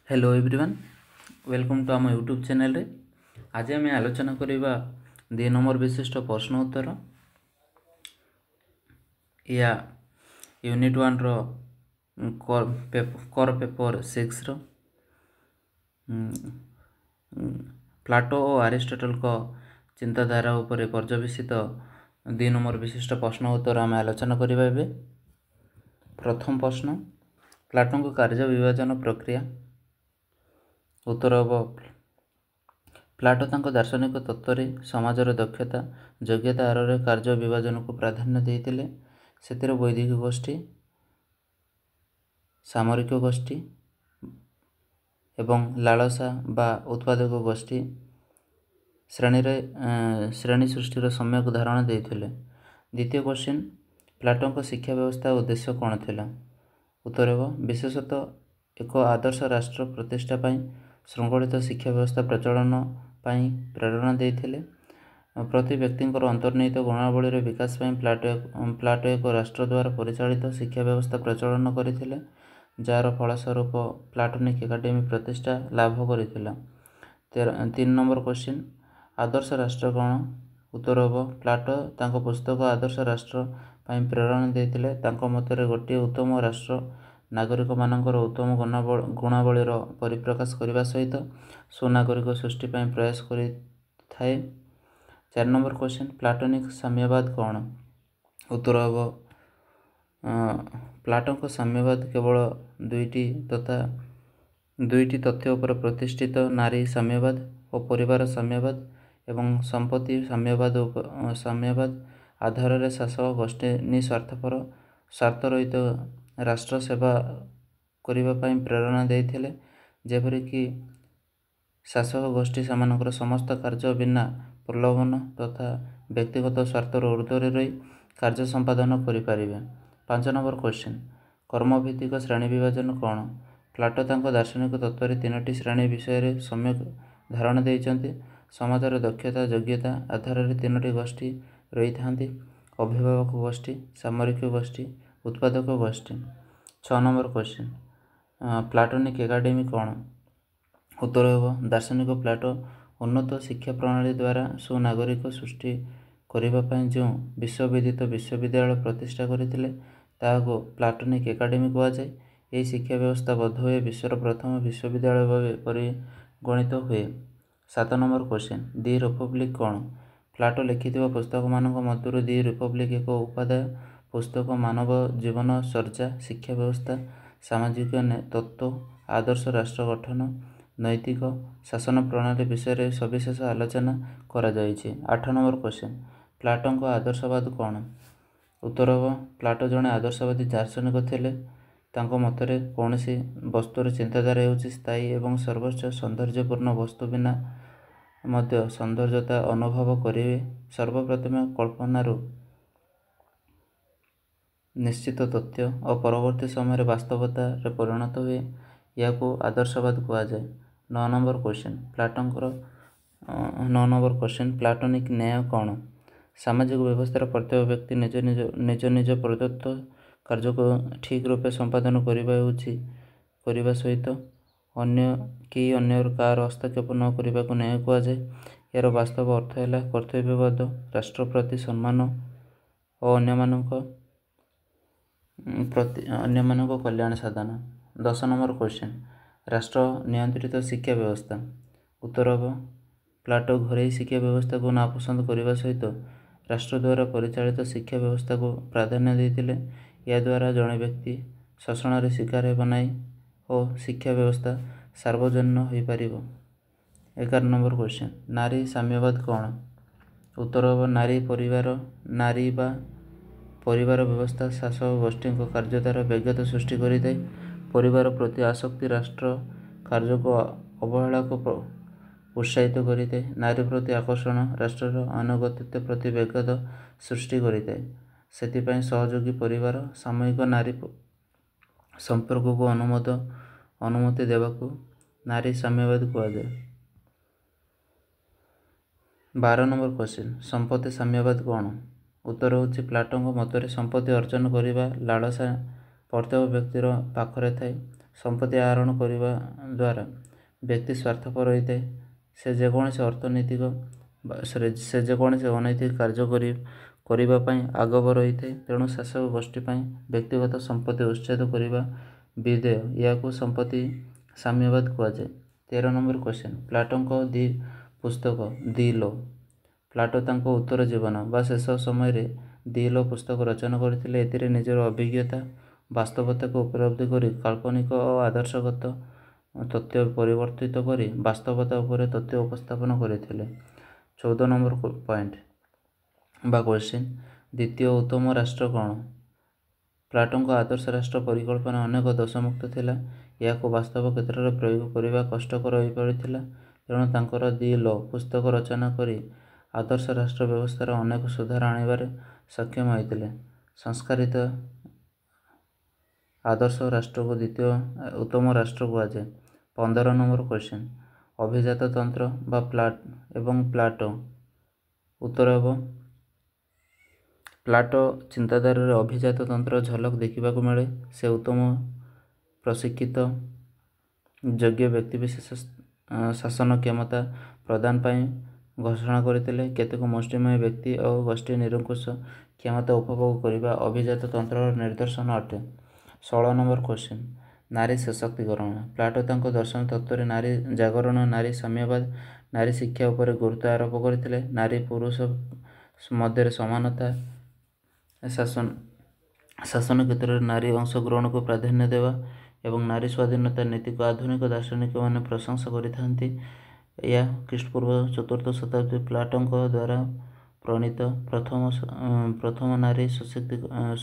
Hello everyone welcome to आम YouTube channel रे। आज आम आलोचना करवा 2 नंबर विशिष्ट प्रश्न उत्तर या यूनिट 1 रो कर पेपर 6 रो प्लाटो और अरिस्टोटल को चिंताधारा उपरे पर्यवेसित 2 नंबर विशिष्ट प्रश्न उत्तर आम आलोचना करवा। प्रथम प्रश्न, प्लाटो को कार्य विभाजन प्रक्रिया। उत्तर हम प्लाटो तांको दार्शनिक तत्व समाजर दक्षता योग्यता आधार कार्य विभाजन को प्राधान्य देते। से वैदिक गोष्ठी, सामरिक गोष्ठी एवं लालसा बा उत्पादक गोष्ठी श्रेणी सृष्टिर सम्यक धारणा देते। द्वितीय क्वेश्चन, प्लाटो को शिक्षा व्यवस्था उद्देश्य कौन थिला। उत्तर हम विशेषतः एक आदर्श राष्ट्र प्रतिष्ठा पाई श्रृंखलित शिक्षा व्यवस्था प्रचलन पाई प्रेरणा देते। प्रति व्यक्ति अंतर्निहित गुणावलीर विकास पाई प्लाटो एक राष्ट्र द्वारा परिचालित शिक्षा व्यवस्था प्रचलन करथिले, जार फलस्वरूप प्लाटोनिक एकाडेमी प्रतिष्ठा लाभ करथिला। 3 नंबर क्वेश्चन, आदर्श राष्ट्र कौन। उत्तर हम प्लाटो तांको पुस्तक आदर्श राष्ट्र पाई प्रेरणा देते। तांको मतरे गोटे उत्तम राष्ट्र नागरिक मानकर उत्तम गुणावलीर परिप्रकाश करने सहित सुनागरिक सृष्टि पाई प्रयास करिथाए। 4 नंबर क्वेश्चन, प्लाटोनिक साम्यवाद कौन। उत्तर हम प्लाटो को साम्यवाद केवल दुईटी तथ्य उपर प्रतिष्ठित नारी साम्यवाद और परिवार साम्यवाद एवं संपत्ति साम्यवाद आधार रे शासक गोष्ठी निस्वार्थपर स्वार्थरहित राष्ट्र सेवा करिबा पाई प्रेरणा देते। जेपरिक शासक गोष्ठी सेमानकर समस्त कार्य बिना प्रलोभन तथा व्यक्तिगत स्वार्थर ऊर्ध्वरे रही कार्य संपादन करिपारिबे। 5 नंबर क्वेश्चन, कर्मभित्तिक श्रेणी विभाजन कौन। प्लाटो तांको दार्शनिक तत्व 3टी श्रेणी विषय सम्यक धारणा देइचंती। समाजर दक्षता योग्यता आधार 3टी गोष्ठी रही थांती, अभिभावक गोष्ठी, सामरिक गोष्ठी, उत्पादक गोष्ठी। 6 नंबर क्वेश्चन, प्लाटोनिक एकाडेमी कौन। उत्तर हम दार्शनिक प्लाटो उन्नत शिक्षा प्रणाली द्वारा सुनागरिक सृष्टि करने जो विश्वविदित विश्वविद्यालय प्रतिष्ठा करते ताको प्लाटोनिक एकाडेमी कहुए। यह शिक्षा व्यवस्था बोध हुए विश्वर प्रथम विश्वविद्यालय भाव परिगणित हुए। 7 नंबर क्वेश्चन, दि रिपब्लिक कौन। प्लाटो लिखित पुस्तक मानक मध्य दि रिपब्लिक एक उपाध्याय पुस्तक मानव जीवन चर्चा शिक्षा व्यवस्था सामाजिक तत्व आदर्श राष्ट्र गठन नैतिक शासन प्रणाली विषय सविशेष आलोचना करा जायछि। 8 नंबर क्वेश्चन, प्लाटो को आदर्शवाद कौन। उत्तर हम प्लाटो जड़े आदर्शवादी दार्शनिक थिले। तांको मतरे कौनसी वस्तुर चिंताधारा हेउछि स्थायी एवं सर्वोच्च सौंदर्यपूर्ण वस्तु बिना मध्य सौंदर्यता अनुभव करिवे। सर्वप्रथम कल्पनारू निश्चित तथ्य और परवर्ती समय वास्तवता परिणत हुए, या आदर्शवाद कहुए। 9 number question, 9 number question, platonic न्याय कौन। सामाजिक व्यवस्था प्रत्येक व्यक्ति निज निज प्रदत्त कार्य को ठीक रूपे संपादन करने सहित अन्य कार हस्तक्षेप न करने को न्याय कहुए। यार वास्तव अर्थ है कर्तव्यबोध, राष्ट्र प्रति सम्मान और अन्य कल्याण साधन। 10 नंबर क्वेश्चन, राष्ट्र नियंत्रित शिक्षा व्यवस्था। उत्तर हम प्लाटो घरेई शिक्षा व्यवस्था को नापसंद करने सहित राष्ट्र द्वारा परिचालित शिक्षा व्यवस्था को प्राधान्य देते। या द्वारा जड़े व्यक्ति शोषण शिकार हो नहीं और शिक्षा व्यवस्था सार्वजनीन हो पार। 11 नंबर क्वेश्चन, नारी साम्यवाद कौन। उत्तर हम नारी परिवार व्यवस्था शासक गोष्ठी कार्य द्वारा व्यग्यता सृष्टि करें। परिवार प्रति आसक्ति राष्ट्र कार्य को अवहेला को उत्साहित करें। नारी प्रति आकर्षण राष्ट्र अनुगतित्व प्रति व्यग्यता सृष्टि करें। से सहयोगी परिवार सामूहिक नारी संपर्क को अनुमति देवाकू नारी साम्यवाद कहुए। 12 नंबर क्वेश्चन, संपत्ति साम्यवाद कौन। उत्तर होछि प्लाटो मतरे संपत्ति अर्जन करने लालसा प्रत्येक व्यक्तिर पाखरे थाए। ସମ୍ପତ୍ତି ଆହରଣ କରିବା ଦ୍ୱାରା ବ୍ୟକ୍ତି ସ୍ୱାର୍ଥପର ହୋଇଥାଏ। ସେ ଯେକୌଣସି ଅର୍ଥନୈତିକ ସେ ଯେକୌଣସି ଅନୈତିକ କାର୍ଯ୍ୟ କରିବା ପାଇଁ ଆଗଭର ହୋଇଥାଏ। ତେଣୁ ଶାସକ ଗୋଷ୍ଠୀ ପାଇଁ ବ୍ୟକ୍ତିଗତ ସମ୍ପତ୍ତି ଉଚ୍ଛେଦ କରିବା ବିଧେୟ। ଏହାକୁ ସମ୍ପତ୍ତି ସାମ୍ୟବାଦ କୁହାଯାଏ। 13 ନମ୍ବର କ୍ୱେଶ୍ଚନ୍, ପ୍ଲାଟୋଙ୍କ ପୁସ୍ତକ ଦି ଲ। ପ୍ଲାଟୋ ତାଙ୍କ ଉତ୍ତର ଜୀବନ ବା ଶେଷ ସମୟରେ ଦି ଲ ପୁସ୍ତକ ରଚନା କରିଥିଲେ। ଏଥିରେ ନିଜର ଅଭିଜ୍ଞତା ବାସ୍ତବତାକୁ ଉପଲବ୍ଧି କରି କାଳ୍ପନିକ ଓ ଆଦର୍ଶଗତ ତଥ୍ୟ ପରିବର୍ତ୍ତିତ କରି ବାସ୍ତବତା ଉପରେ ତଥ୍ୟ ଉପସ୍ଥାପନ କରିଥିଲେ। 14 ନମ୍ବର ପଏଣ୍ଟ ବା କ୍ୱେଶ୍ଚିନ୍, ଦ୍ୱିତୀୟ ଉତ୍ତମ ରାଷ୍ଟ୍ର କ'ଣ? ପ୍ଲାଟୋଙ୍କ ଆଦର୍ଶ ରାଷ୍ଟ୍ର ପରିକଳ୍ପନା ଅନେକ ଦୋଷମୁକ୍ତ ଥିଲା। ଏହାକୁ ବାସ୍ତବ କ୍ଷେତ୍ରରେ ପ୍ରୟୋଗ କରିବା କଷ୍ଟକର ହୋଇପଡ଼ିଥିଲା। ତେଣୁ ତାଙ୍କର ଦି ଲ ପୁସ୍ତକ ରଚନା କରି ଆଦର୍ଶ ରାଷ୍ଟ୍ର ବ୍ୟବସ୍ଥାରେ ଅନେକ ସୁଧାର ଆଣିବାରେ ସକ୍ଷମ ହୋଇଥିଲେ। ସଂସ୍କାରିତ ଆଦର୍ଶ ରାଷ୍ଟ୍ରକୁ ଦ୍ୱିତୀୟ ଉତ୍ତମ ରାଷ୍ଟ୍ର କୁହାଯାଏ। 15 ନମ୍ବର କ୍ୱେଶ୍ଚନ୍, ଅଭିଜାତତନ୍ତ୍ର ବା ଏବଂ ପ୍ଲାଟୋ। ଉତ୍ତର ହେବ ପ୍ଲାଟୋ ଚିନ୍ତାଧାରାରେ ଅଭିଜାତତନ୍ତ୍ର ଝଲକ ଦେଖିବାକୁ ମିଳେ। ସେ ଉତ୍ତମ ପ୍ରଶିକ୍ଷିତ ଯୋଗ୍ୟ ବ୍ୟକ୍ତିବିଶେଷ ଶାସନ କ୍ଷମତା ପ୍ରଦାନ ପାଇଁ ଘୋଷଣା କରିଥିଲେ। କେତେକ ମୁଷ୍ଟିମେୟ ବ୍ୟକ୍ତି ଓ ଗୋଷ୍ଠୀ ନିରଙ୍କୁଶ କ୍ଷମତା ଉପଭୋଗ କରିବା ଅଭିଜାତତନ୍ତ୍ରର ନିଦର୍ଶନ ଅଟେ। 16 ନମ୍ବର କ୍ୱେଶ୍ଚନ୍, ନାରୀ ସଶକ୍ତିକରଣ। ପ୍ଲାଟୋ ତାଙ୍କ ଦର୍ଶନ ତତ୍ତ୍ୱରେ ନାରୀ ଜାଗରଣ, ନାରୀ ସାମ୍ୟବାଦ, ନାରୀ ଶିକ୍ଷା ଉପରେ ଗୁରୁତ୍ୱ ଆରୋପ କରିଥିଲେ। ନାରୀ ପୁରୁଷ ମଧ୍ୟରେ ସମାନତା, ଶାସନ କ୍ଷେତ୍ରରେ ନାରୀ ଅଂଶଗ୍ରହଣକୁ ପ୍ରାଧାନ୍ୟ ଦେବା ଏବଂ ନାରୀ ସ୍ୱାଧୀନତା ନୀତିକୁ ଆଧୁନିକ ଦାର୍ଶନିକମାନେ ପ୍ରଶଂସା କରିଥାନ୍ତି। ଏହା ଖ୍ରୀଷ୍ଟପୂର୍ବ 4ର୍ଥ ଶତାବ୍ଦୀ ପ୍ଲାଟୋଙ୍କ ଦ୍ୱାରା ପ୍ରଣୀତ ପ୍ରଥମ ନାରୀ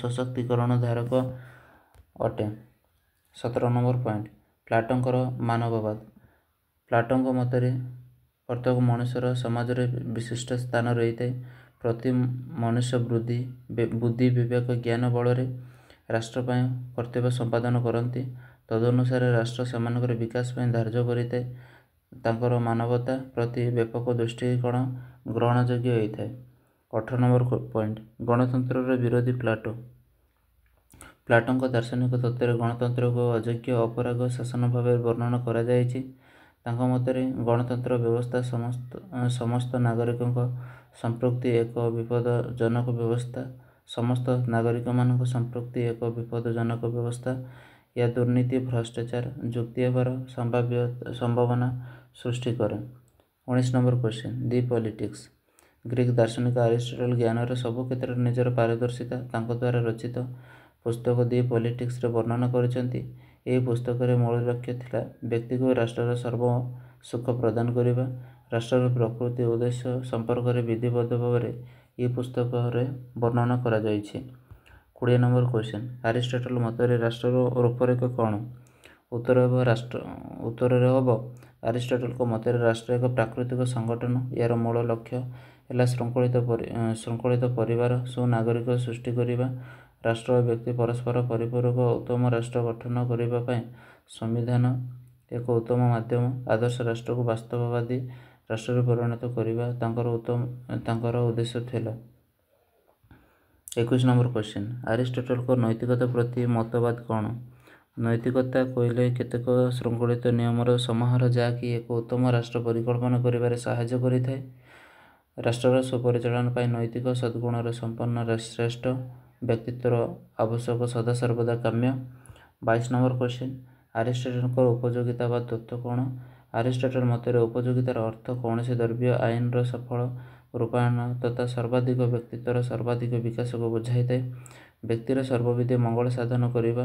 ସଶକ୍ତିକରଣ ଧାରକ ଅଟେ। 17 ନମ୍ବର ପଏଣ୍ଟ, ପ୍ଲାଟୋଙ୍କର ମାନବବାଦ। ପ୍ଲାଟୋଙ୍କ ମତରେ ପ୍ରତ୍ୟେକ ମଣିଷର ସମାଜରେ ବିଶିଷ୍ଟ ସ୍ଥାନ ରହିଥାଏ। ପ୍ରତି ମନୁଷ୍ୟ ବୁଦ୍ଧି, ବିବେକ, ଜ୍ଞାନ ବଳରେ ରାଷ୍ଟ୍ର ପାଇଁ କର୍ତ୍ତବ୍ୟ ସମ୍ପାଦନ କରନ୍ତି। ତଦନୁସାରେ ରାଷ୍ଟ୍ର ସେମାନଙ୍କର ବିକାଶ ପାଇଁ ଧାର୍ଯ୍ୟ କରିଥାଏ। ତାଙ୍କର ମାନବତା ପ୍ରତି ବ୍ୟାପକ ଦୃଷ୍ଟିକୋଣ ଗ୍ରହଣଯୋଗ୍ୟ ହୋଇଥାଏ। 18 ନମ୍ବର ପଏଣ୍ଟ, ଗଣତନ୍ତ୍ରର ବିରୋଧୀ ପ୍ଲାଟୋ। ପ୍ଲାଟୋଙ୍କ ଦାର୍ଶନିକ ତତ୍ତ୍ୱରେ ଗଣତନ୍ତ୍ରକୁ ଅଯୋଗ୍ୟ ଅପରାଗ ଶାସନ ଭାବେ ବର୍ଣ୍ଣନା କରାଯାଇଛି। ତାଙ୍କ ମତରେ ଗଣତନ୍ତ୍ର ବ୍ୟବସ୍ଥା ସମସ୍ତ ନାଗରିକଙ୍କ ସମ୍ପୃକ୍ତି ଏକ ବିପଦଜନକ ବ୍ୟବସ୍ଥା। ସମସ୍ତ ନାଗରିକମାନଙ୍କ ସମ୍ପୃକ୍ତି ଏକ ବିପଦଜନକ ବ୍ୟବସ୍ଥା। ଏହା ଦୁର୍ନୀତି, ଭ୍ରଷ୍ଟାଚାର, ଯୁକ୍ତି ହେବାର ସମ୍ଭାବନା ସୃଷ୍ଟି କରେ। 19 ନମ୍ବର କ୍ୱେଶ୍ଚନ୍, ଦି ପଲିଟିକ୍ସ। ଗ୍ରୀକ୍ ଦାର୍ଶନିକ ଆରିଷ୍ଟଟଲ ଜ୍ଞାନର ସବୁ କ୍ଷେତ୍ରରେ ନିଜର ପାରଦର୍ଶିତା ତାଙ୍କ ଦ୍ୱାରା ରଚିତ ପୁସ୍ତକ ଦି ପଲିଟିକ୍ସରେ ବର୍ଣ୍ଣନା କରିଛନ୍ତି। ଏହି ପୁସ୍ତକରେ ମୂଳ ଲକ୍ଷ୍ୟ ଥିଲା ବ୍ୟକ୍ତିକୁ ରାଷ୍ଟ୍ରର ସର୍ବ ସୁଖ ପ୍ରଦାନ କରିବା। ରାଷ୍ଟ୍ରର ପ୍ରକୃତି ଉଦ୍ଦେଶ୍ୟ ସମ୍ପର୍କରେ ବିଧିବଦ୍ଧ ଭାବରେ ଏହି ପୁସ୍ତକରେ ବର୍ଣ୍ଣନା କରାଯାଇଛି। 20 ନମ୍ବର କ୍ୱେଶ୍ଚନ୍, ଆରିଷ୍ଟଟଲ ମତରେ ରାଷ୍ଟ୍ରର ରୂପରେଖ କ'ଣ? ଉତ୍ତରରେ ହେବ ଆରିଷ୍ଟଟଲଙ୍କ ମତରେ ରାଷ୍ଟ୍ର ଏକ ପ୍ରାକୃତିକ ସଂଗଠନ। ଏହାର ମୂଳ ଲକ୍ଷ୍ୟ ହେଲା ଶୃଙ୍ଖଳିତ ପରିବାର, ସୁନାଗରିକ ସୃଷ୍ଟି କରିବା। ରାଷ୍ଟ୍ର ଓ ବ୍ୟକ୍ତି ପରସ୍ପର ପରିପୂରକ ଉତ୍ତମ ରାଷ୍ଟ୍ର ଗଠନ କରିବା ପାଇଁ ସମ୍ବିଧାନ ଏକ ଉତ୍ତମ ମାଧ୍ୟମ। ଆଦର୍ଶ ରାଷ୍ଟ୍ରକୁ ବାସ୍ତବବାଦୀ ରାଷ୍ଟ୍ରରେ ପରିଣତ କରିବା ତାଙ୍କର ଉଦ୍ଦେଶ୍ୟ ଥିଲା। 21 ନମ୍ବର କ୍ୱେଶ୍ଚନ୍, ଆରିଷ୍ଟଟଲଙ୍କ ନୈତିକତା ପ୍ରତି ମତବାଦ କ'ଣ? ନୈତିକତା କହିଲେ କେତେକ ଶୃଙ୍ଖଳିତ ନିୟମର ସମାହାର ଯାହାକି ଏକ ଉତ୍ତମ ରାଷ୍ଟ୍ର ପରିକଳ୍ପନା କରିବାରେ ସାହାଯ୍ୟ କରିଥାଏ। ରାଷ୍ଟ୍ରର ସୁପରିଚାଳନା ପାଇଁ ନୈତିକ ସଦ୍ଗୁଣରେ ସମ୍ପନ୍ନ ଶ୍ରେଷ୍ଠ ବ୍ୟକ୍ତିତ୍ୱର ଆବଶ୍ୟକ ସଦାସର୍ବଦା କାମ୍ୟ। 22 ନମ୍ବର କ୍ୱେଶ୍ଚନ୍, ଆରିଷ୍ଟଟଲଙ୍କର ଉପଯୋଗିତାବାଦ ତତ୍ତ୍ୱ କ'ଣ? ଆରିଷ୍ଟଟଲ ମତରେ ଉପଯୋଗିତାର ଅର୍ଥ କୌଣସି ଦ୍ରବ୍ୟ ଆଇନର ସଫଳ ରୂପାୟନ ତଥା ସର୍ବାଧିକ ବ୍ୟକ୍ତିତ୍ୱର ସର୍ବାଧିକ ବିକାଶକୁ ବୁଝାଇଥାଏ। ବ୍ୟକ୍ତିର ସର୍ବବିଧ ମଙ୍ଗଳ ସାଧନ କରିବା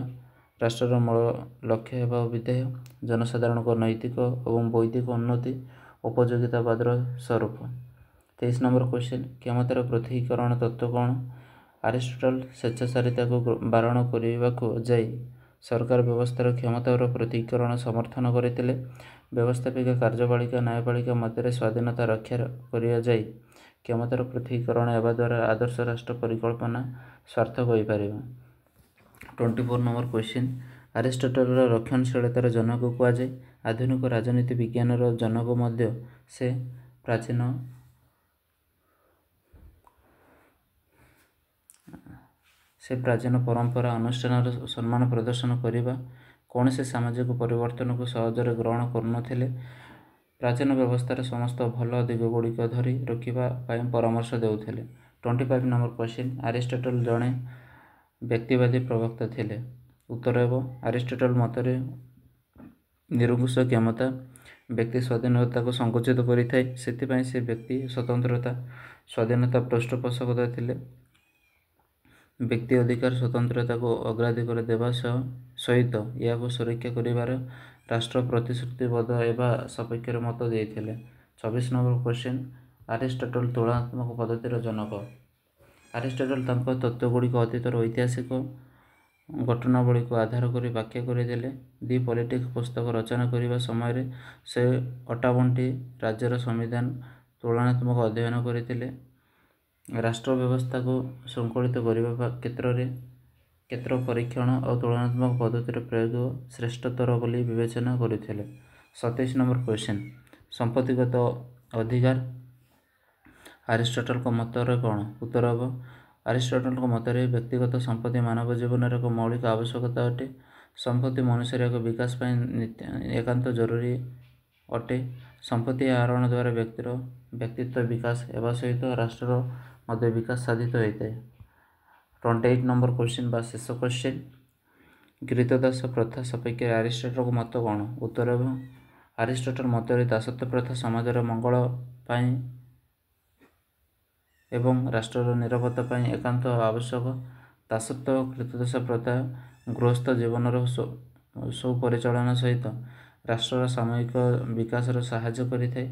ରାଷ୍ଟ୍ରର ମୂଳ ଲକ୍ଷ୍ୟ ହେବା ବିଧେୟ। ଜନସାଧାରଣଙ୍କ ନୈତିକ ଏବଂ ବୌଦ୍ଧିକ ଉନ୍ନତି ଉପଯୋଗିତାବାଦର ସ୍ୱରୂପ। 23 ନମ୍ବର କ୍ୱେଶ୍ଚନ୍, କ୍ଷମତାର ପୃଥକୀକରଣ ତତ୍ତ୍ୱ କ'ଣ? ଆରିଷ୍ଟଟଲ ସ୍ୱେଚ୍ଛାଚାରିତାକୁ ବାରଣ କରିବାକୁ ଯାଇ ସରକାର ବ୍ୟବସ୍ଥାର କ୍ଷମତାର ପୃଥକୀକରଣ ସମର୍ଥନ କରିଥିଲେ। ବ୍ୟବସ୍ଥାପିକା, କାର୍ଯ୍ୟପାଳିକା, ନ୍ୟାୟପାଳିକା ମଧ୍ୟରେ ସ୍ୱାଧୀନତା ରକ୍ଷା କରିବା ଯାଇ କ୍ଷମତାର ପୃଥକୀକରଣ ହେବା ଦ୍ୱାରା ଆଦର୍ଶ ରାଷ୍ଟ୍ର ପରିକଳ୍ପନା ସାର୍ଥକ ହୋଇପାରିବ। 24 ନମ୍ବର କ୍ୱେଶ୍ଚନ୍, ଆରିଷ୍ଟଟଲର ରକ୍ଷଣଶୀଳତାର ଜନକ କୁହାଯାଏ। ଆଧୁନିକ ରାଜନୀତି ବିଜ୍ଞାନର ଜନକ ମଧ୍ୟ ସେ। ପ୍ରାଚୀନ ପରମ୍ପରା ଅନୁଷ୍ଠାନର ସମ୍ମାନ ପ୍ରଦର୍ଶନ କରିବା, କୌଣସି ସାମାଜିକ ପରିବର୍ତ୍ତନକୁ ସହଜରେ ଗ୍ରହଣ କରୁନଥିଲେ। ପ୍ରାଚୀନ ବ୍ୟବସ୍ଥାରେ ସମସ୍ତ ଭଲ ଦିଗଗୁଡ଼ିକ ଧରି ରଖିବା ପାଇଁ ପରାମର୍ଶ ଦେଉଥିଲେ। 25 ନମ୍ବର କ୍ୱେଶ୍ଚିନ୍, ଆରିଷ୍ଟଟଲ ଜଣେ ବ୍ୟକ୍ତିବାଦୀ ପ୍ରବକ୍ତା ଥିଲେ। ଉତ୍ତର ହେବ ଆରିଷ୍ଟଟଲ ମତରେ ନିରଙ୍କୁଶ କ୍ଷମତା ବ୍ୟକ୍ତି ସ୍ୱାଧୀନତାକୁ ସଙ୍କୁଚିତ କରିଥାଏ। ସେଥିପାଇଁ ସେ ବ୍ୟକ୍ତି ସ୍ୱତନ୍ତ୍ରତା ସ୍ୱାଧୀନତା ପୃଷ୍ଠପୋଷକତା ଥିଲେ। ବ୍ୟକ୍ତି ଅଧିକାର ସ୍ୱତନ୍ତ୍ରତାକୁ ଅଗ୍ରାଧିକାର ଦେବା ସହିତ ଏହାକୁ ସୁରକ୍ଷା କରିବାର ରାଷ୍ଟ୍ର ପ୍ରତିଶ୍ରୁତିବଦ୍ଧ ହେବା ସପକ୍ଷରେ ମତ ଦେଇଥିଲେ। 26 ନମ୍ବର କ୍ୱେଶ୍ଚିନ୍, ଆରିଷ୍ଟଟଲ ତୁଳନାତ୍ମକ ପଦ୍ଧତିର ଜନକ। ଆରିଷ୍ଟଟଲ ତାଙ୍କ ତତ୍ତ୍ୱଗୁଡ଼ିକ ଅତୀତର ଐତିହାସିକ ଘଟଣାବଳୀକୁ ଆଧାର କରି ବ୍ୟାଖ୍ୟା କରିଦେଲେ। ଦି ପଲିଟିକ୍ସ ପୁସ୍ତକ ରଚନା କରିବା ସମୟରେ ସେ 58ଟି ରାଜ୍ୟର ସମ୍ବିଧାନ ତୁଳନାତ୍ମକ ଅଧ୍ୟୟନ କରିଥିଲେ। ରାଷ୍ଟ୍ର ବ୍ୟବସ୍ଥାକୁ ଶୃଙ୍ଖଳିତ କରିବା କ୍ଷେତ୍ର ପରୀକ୍ଷଣ ଓ ତୁଳନାତ୍ମକ ପଦ୍ଧତିର ପ୍ରୟୋଗ ଶ୍ରେଷ୍ଠତର ବୋଲି ବିବେଚନା କରିଥିଲେ। 27 ନମ୍ବର କ୍ୱେଶ୍ଚିନ୍, ସମ୍ପତ୍ତିଗତ ଅଧିକାର ଆରିଷ୍ଟଟଲଙ୍କ ମତରେ କ'ଣ? ଉତ୍ତର ହେବ ଆରିଷ୍ଟଟଲଙ୍କ ମତରେ ବ୍ୟକ୍ତିଗତ ସମ୍ପତ୍ତି ମାନବ ଜୀବନର ଏକ ମୌଳିକ ଆବଶ୍ୟକତା ଅଟେ। ସମ୍ପତ୍ତି ମନୁଷ୍ୟର ଏକ ବିକାଶ ପାଇଁ ଏକାନ୍ତ ଜରୁରୀ ଅଟେ। ସମ୍ପତ୍ତି ଆହରଣ ଦ୍ୱାରା ବ୍ୟକ୍ତିର ବ୍ୟକ୍ତିତ୍ୱ ବିକାଶ ହେବା ସହିତ ରାଷ୍ଟ୍ରର ମଧ୍ୟ ବିକାଶ ସାଧିତ ହୋଇଥାଏ। 28 ନମ୍ବର କ୍ୱେଶ୍ଚିନ୍ ବା ଶେଷ କ୍ୱେଶ୍ଚିନ୍, କ୍ରୀତଦାସ ପ୍ରଥା ସପକ୍ଷରେ ଆରିଷ୍ଟଟଲଙ୍କ ମତ କ'ଣ? ଉତ୍ତର ହେବ ଆରିଷ୍ଟଟଲ ମତରେ ଦାସତ୍ୱ ପ୍ରଥା ସମାଜର ମଙ୍ଗଳ ପାଇଁ ଏବଂ ରାଷ୍ଟ୍ରର ନିରାପତ୍ତା ପାଇଁ ଏକାନ୍ତ ଆବଶ୍ୟକ। ଦାସତ୍ୱ ଓ କ୍ରୀତଦାସ ପ୍ରଥା ଗୃହସ୍ଥ ଜୀବନର ସୁପରିଚାଳନା ସହିତ ରାଷ୍ଟ୍ରର ସାମୂହିକ ବିକାଶରେ ସାହାଯ୍ୟ କରିଥାଏ।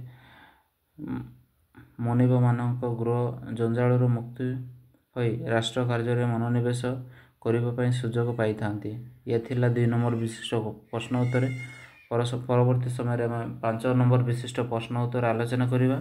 ମନିବମାନଙ୍କ ଗୃହ ଜଞ୍ଜାଳରୁ ମୁକ୍ତି ହୋଇ ରାଷ୍ଟ୍ର କାର୍ଯ୍ୟରେ ମନୋନିବେଶ କରିବା ପାଇଁ ସୁଯୋଗ ପାଇଥାନ୍ତି। ଇଏ ଥିଲା 2 ନମ୍ବର ବିଶିଷ୍ଟ ପ୍ରଶ୍ନ ଉତ୍ତର। ପରବର୍ତ୍ତୀ ସମୟରେ ଆମେ 5 ନମ୍ବର ବିଶିଷ୍ଟ ପ୍ରଶ୍ନ ଉତ୍ତର ଆଲୋଚନା କରିବା।